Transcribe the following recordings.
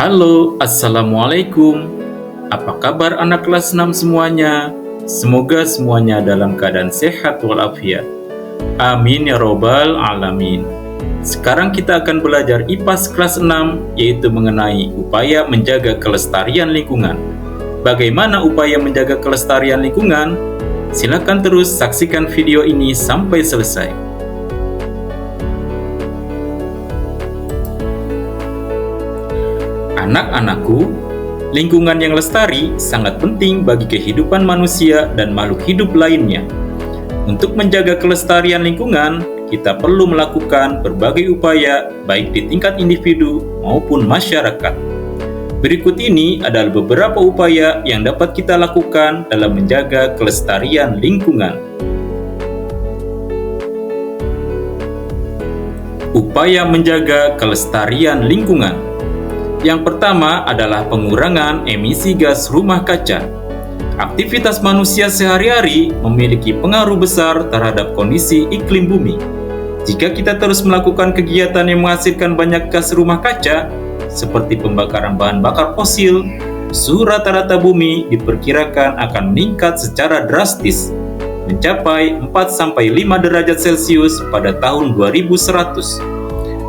Halo, Assalamualaikum. Apa kabar anak kelas 6 semuanya? Semoga semuanya dalam keadaan sehat walafiat. Amin ya robbal alamin. Sekarang kita akan belajar IPAS kelas 6, yaitu mengenai upaya menjaga kelestarian lingkungan. Bagaimana upaya menjaga kelestarian lingkungan? Silakan terus saksikan video ini sampai selesai. Anak-anakku, lingkungan yang lestari sangat penting bagi kehidupan manusia dan makhluk hidup lainnya. Untuk menjaga kelestarian lingkungan, kita perlu melakukan berbagai upaya baik di tingkat individu maupun masyarakat. Berikut ini adalah beberapa upaya yang dapat kita lakukan dalam menjaga kelestarian lingkungan. Upaya menjaga kelestarian lingkungan. Yang pertama adalah pengurangan emisi gas rumah kaca. Aktivitas manusia sehari-hari memiliki pengaruh besar terhadap kondisi iklim bumi. Jika kita terus melakukan kegiatan yang menghasilkan banyak gas rumah kaca, seperti pembakaran bahan bakar fosil, suhu rata-rata bumi diperkirakan akan meningkat secara drastis, mencapai 4-5 derajat Celcius pada tahun 2100.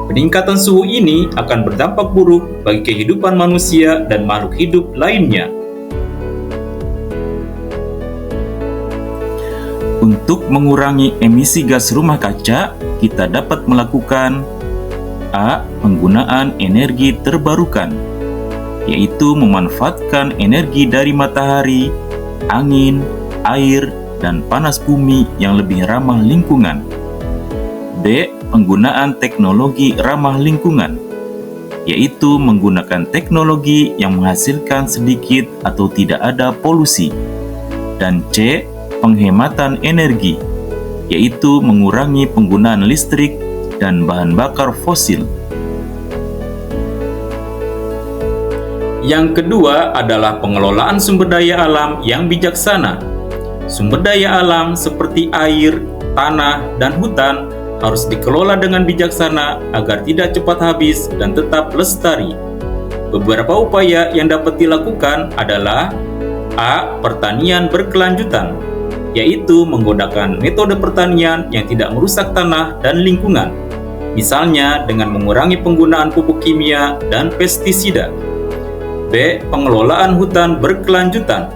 Peningkatan suhu ini akan berdampak buruk bagi kehidupan manusia dan makhluk hidup lainnya. Untuk mengurangi emisi gas rumah kaca, kita dapat melakukan A. Penggunaan energi terbarukan, yaitu memanfaatkan energi dari matahari, angin, air, dan panas bumi yang lebih ramah lingkungan. B. Penggunaan teknologi ramah lingkungan, yaitu menggunakan teknologi yang menghasilkan sedikit atau tidak ada polusi. Dan C. Penghematan energi, yaitu mengurangi penggunaan listrik dan bahan bakar fosil. Yang kedua adalah pengelolaan sumber daya alam yang bijaksana. Sumber daya alam seperti air, tanah, dan hutan harus dikelola dengan bijaksana agar tidak cepat habis dan tetap lestari. Beberapa upaya yang dapat dilakukan adalah A. Pertanian berkelanjutan, yaitu menggunakan metode pertanian yang tidak merusak tanah dan lingkungan, misalnya dengan mengurangi penggunaan pupuk kimia dan pestisida. B. Pengelolaan hutan berkelanjutan,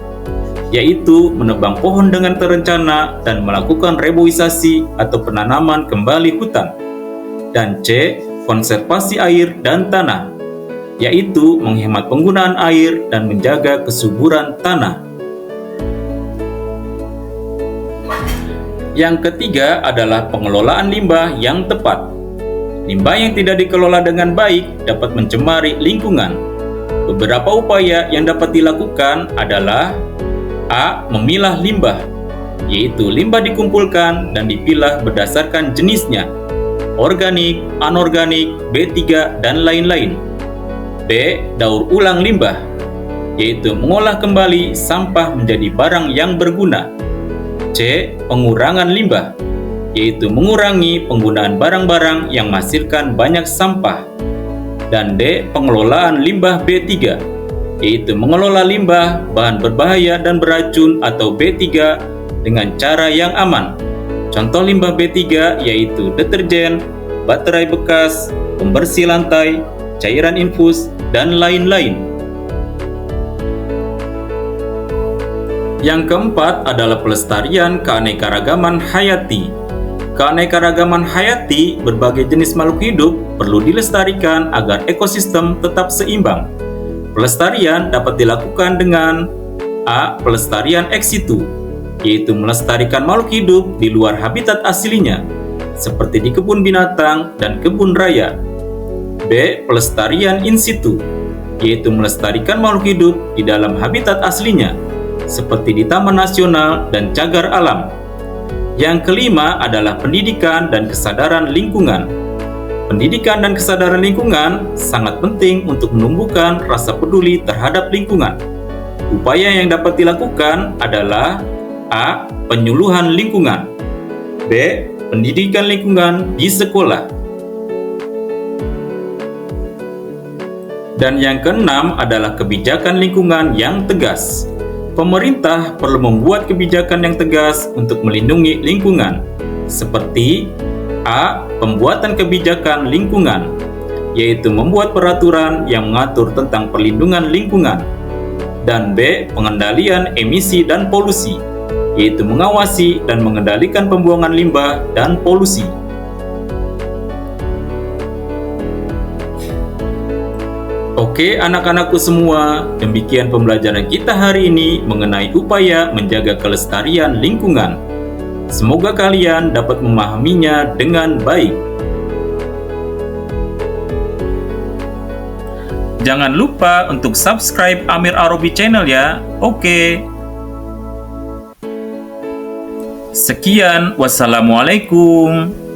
yaitu menebang pohon dengan terencana dan melakukan reboisasi atau penanaman kembali hutan. Dan C. Konservasi air dan tanah, yaitu menghemat penggunaan air dan menjaga kesuburan tanah. Yang ketiga adalah pengelolaan limbah yang tepat. Limbah yang tidak dikelola dengan baik dapat mencemari lingkungan. Beberapa upaya yang dapat dilakukan adalah A. Memilah limbah, yaitu limbah dikumpulkan dan dipilah berdasarkan jenisnya, organik, anorganik, B3, dan lain-lain. B. Daur ulang limbah, yaitu mengolah kembali sampah menjadi barang yang berguna. C. Pengurangan limbah, yaitu mengurangi penggunaan barang-barang yang menghasilkan banyak sampah. Dan D. Pengelolaan limbah B3, yaitu mengelola limbah, bahan berbahaya dan beracun atau B3 dengan cara yang aman. Contoh limbah B3 yaitu deterjen, baterai bekas, pembersih lantai, cairan infus, dan lain-lain. Yang keempat adalah pelestarian keanekaragaman hayati. Keanekaragaman hayati berbagai jenis makhluk hidup perlu dilestarikan agar ekosistem tetap seimbang. Pelestarian dapat dilakukan dengan A. Pelestarian ex situ, yaitu melestarikan makhluk hidup di luar habitat aslinya, seperti di kebun binatang dan kebun raya. B. Pelestarian in situ, yaitu melestarikan makhluk hidup di dalam habitat aslinya, seperti di taman nasional dan cagar alam. Yang kelima adalah pendidikan dan kesadaran lingkungan. Pendidikan dan kesadaran lingkungan sangat penting untuk menumbuhkan rasa peduli terhadap lingkungan. Upaya yang dapat dilakukan adalah A. Penyuluhan lingkungan, B. Pendidikan lingkungan di sekolah. Dan yang keenam adalah kebijakan lingkungan yang tegas. Pemerintah perlu membuat kebijakan yang tegas untuk melindungi lingkungan, seperti A. Pembuatan kebijakan lingkungan, yaitu membuat peraturan yang mengatur tentang perlindungan lingkungan, dan B. Pengendalian emisi dan polusi, yaitu mengawasi dan mengendalikan pembuangan limbah dan polusi. Oke anak-anakku semua, demikian pembelajaran kita hari ini mengenai upaya menjaga kelestarian lingkungan. Semoga kalian dapat memahaminya dengan baik. Jangan lupa untuk subscribe Amir Arobi Channel ya. Oke. Sekian, wassalamualaikum.